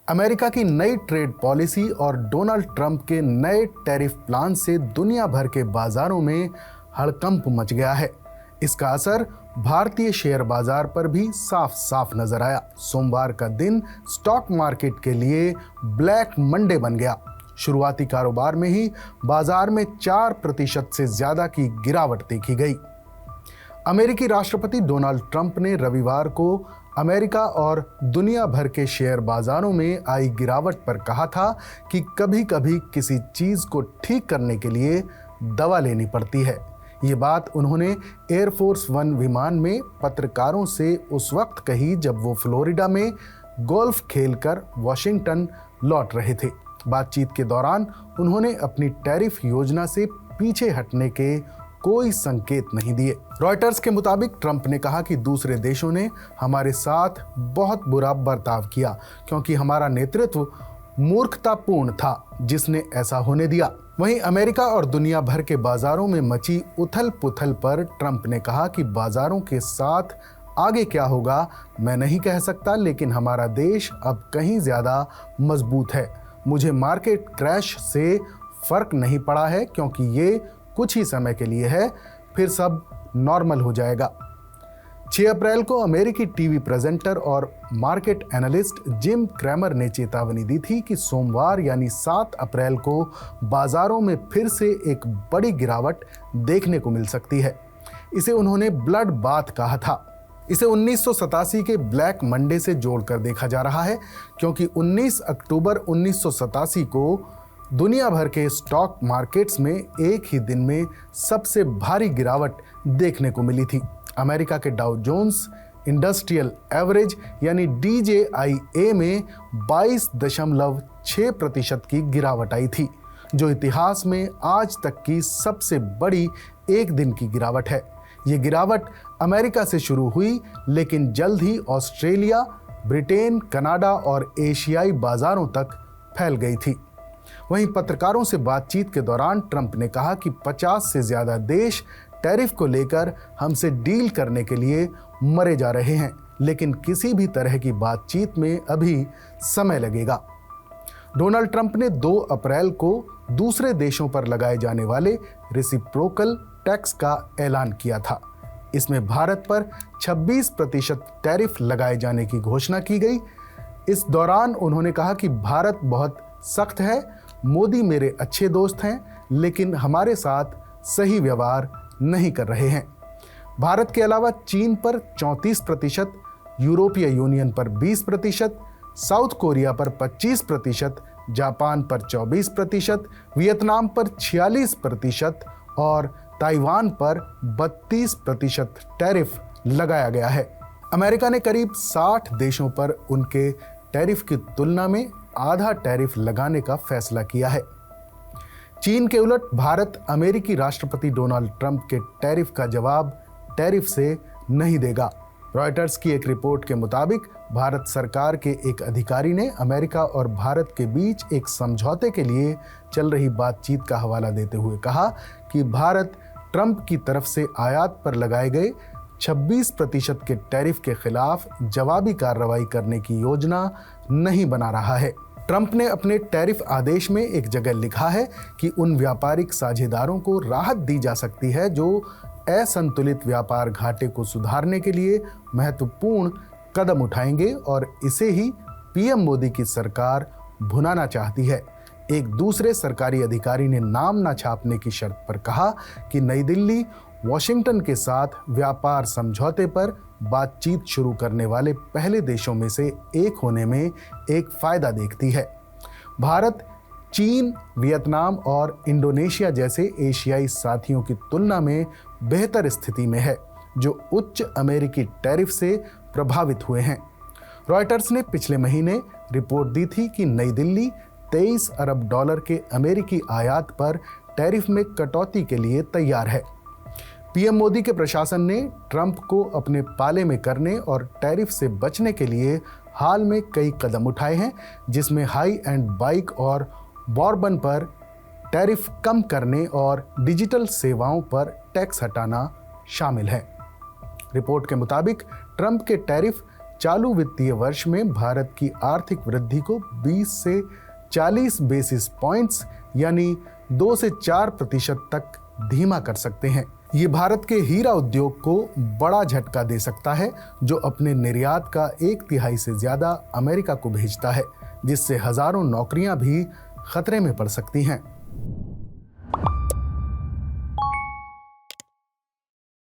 America की नई trade policy और डोनाल्ड ट्रंप के नए टैरिफ प्लान से दुनिया भर के बाजारों में हड़कंप मच गया है। इसका असर भारतीय शेयर बाजार पर भी साफ साफ नजर आया। सोमवार का दिन स्टॉक मार्केट के लिए ब्लैक मंडे बन गया। शुरुआती कारोबार में ही बाजार में 4% से ज्यादा की गिरावट देखी गई। अमेरिकी राष्ट्रपति डोनाल्ड ट्रंप ने रविवार को अमेरिका और दुनिया भर के शेयर बाजारों में आई गिरावट पर कहा था कि कभी कभी किसी चीज को ठीक करने के लिए दवा लेनी पड़ती है। ये बात उन्होंने एयरफोर्स वन विमान में पत्रकारों से उस वक्त कही जब वो फ्लोरिडा में गोल्फ खेलकर वॉशिंगटन लौट रहे थे। बातचीत के दौरान उन्होंने अपनी टैरिफ योजना से पीछे हटने के कोई संकेत नहीं दिए। रॉयटर्स के मुताबिक ट्रंप ने कहा कि दूसरे देशों ने हमारे साथ बहुत बुरा बर्ताव किया क्योंकि हमारा नेतृत्व मूर्खतापूर्ण था जिसने ऐसा होने दिया। वहीं अमेरिका और दुनिया भर के बाजारों में मची उथल पुथल पर ट्रंप ने कहा कि बाजारों के साथ आगे क्या होगा मैं नहीं कह सकता, लेकिन हमारा देश अब कहीं ज्यादा मजबूत है। मुझे मार्केट क्रैश से फर्क नहीं पड़ा है क्योंकि ये कुछ ही समय के लिए है, फिर सब नॉर्मल हो जाएगा। 6 अप्रैल को अमेरिकी टीवी प्रेजेंटर और मार्केट एनालिस्ट जिम क्रैमर ने चेतावनी दी थी कि सोमवार यानी 7 अप्रैल को बाजारों में फिर से एक बड़ी गिरावट देखने को मिल सकती है। इसे उन्होंने ब्लड बाथ कहा था। इसे 1987 के ब्लैक मंडे से जोड़कर देखा जा रहा है क्योंकि 19 अक्टूबर 1987 को दुनिया भर के स्टॉक मार्केट्स में एक ही दिन में सबसे भारी गिरावट देखने को मिली थी। अमेरिका के डाउ जोन्स इंडस्ट्रियल एवरेज यानी DJIA में 22.6% की गिरावट आई थी, जो इतिहास में आज तक की सबसे बड़ी एक दिन की गिरावट है। ये गिरावट अमेरिका से शुरू हुई लेकिन जल्द ही ऑस्ट्रेलिया, ब्रिटेन, कनाडा और एशियाई बाजारों तक फैल गई थी। वहीं पत्रकारों से बातचीत के दौरान ट्रंप ने कहा कि 50 से ज्यादा देश टैरिफ को लेकर हमसे डील करने के लिए मरे जा रहे हैं, लेकिन किसी भी तरह की बातचीत में अभी समय लगेगा। डोनाल्ड ट्रंप ने 2 अप्रैल को दूसरे देशों पर लगाए जाने वाले रेसिप्रोकल टैक्स का ऐलान किया था। इसमें भारत पर 26% टैरिफ लगाए जाने की घोषणा की गई। इस दौरान उन्होंने कहा कि भारत बहुत सख्त है, मोदी मेरे अच्छे दोस्त हैं लेकिन हमारे साथ सही व्यवहार नहीं कर रहे हैं। भारत के अलावा चीन पर 34%, यूरोपीय यूनियन पर 20%, साउथ कोरिया पर 25%, जापान पर 24%, वियतनाम पर 46% और ताइवान पर 32% टैरिफ लगाया गया है। अमेरिका ने करीब 60 देशों पर उनके टैरिफ की तुलना में आधा टैरिफ लगाने का फैसला किया है। चीन के उलट भारत अमेरिकी राष्ट्रपति डोनाल्ड ट्रंप के टैरिफ का जवाब टैरिफ से नहीं देगा। रॉयटर्स की एक रिपोर्ट के मुताबिक भारत सरकार के एक अधिकारी ने अमेरिका और भारत के बीच एक समझौते के लिए चल रही बातचीत का हवाला देते हुए कहा कि भारत ट्रंप की तरफ से आयात पर लगाए गए 26% के टैरिफ के खिलाफ जवाबी कार्रवाई करने की योजना नहीं बना रहा है। ट्रंप ने अपने टैरिफ आदेश में एक जगह लिखा है कि उन व्यापारिक साझेदारों को राहत दी जा सकती है जो असंतुलित व्यापार घाटे को सुधारने के लिए महत्वपूर्ण कदम उठाएंगे और इसे ही पीएम मोदी की सरकार भुनाना चाहती है। एक दूसरे सरकारी अधिकारी ने नाम न छापने की शर्त पर कहा कि नई दिल्ली वॉशिंगटन के साथ व्यापार समझौते पर बातचीत शुरू करने वाले पहले देशों में से एक होने में एक फायदा देखती है। भारत चीन, वियतनाम और इंडोनेशिया जैसे एशियाई साथियों की तुलना में बेहतर स्थिति में है, जो उच्च अमेरिकी टैरिफ से प्रभावित हुए हैं। रॉयटर्स ने पिछले महीने रिपोर्ट दी थी कि नई दिल्ली 23 अरब डॉलर के अमेरिकी आयात पर टैरिफ में कटौती के लिए तैयार है। पीएम मोदी के प्रशासन ने ट्रंप को अपने पाले में करने और टैरिफ से बचने के लिए हाल में कई कदम उठाए हैं, जिसमें हाई एंड बाइक और बॉर्बन पर टैरिफ कम करने और डिजिटल सेवाओं पर टैक्स हटाना शामिल है। रिपोर्ट के मुताबिक ट्रंप के टैरिफ चालू वित्तीय वर्ष में भारत की आर्थिक वृद्धि को 20 से 40 बेसिस पॉइंट्स यानी 2 से 4% तक धीमा कर सकते हैं। ये भारत के हीरा उद्योग को बड़ा झटका दे सकता है, जो अपने निर्यात का 1/3 से ज़्यादा अमेरिका को भेजता है, जिससे हजारों नौकरियां भी खतरे में पड़ सकती हैं।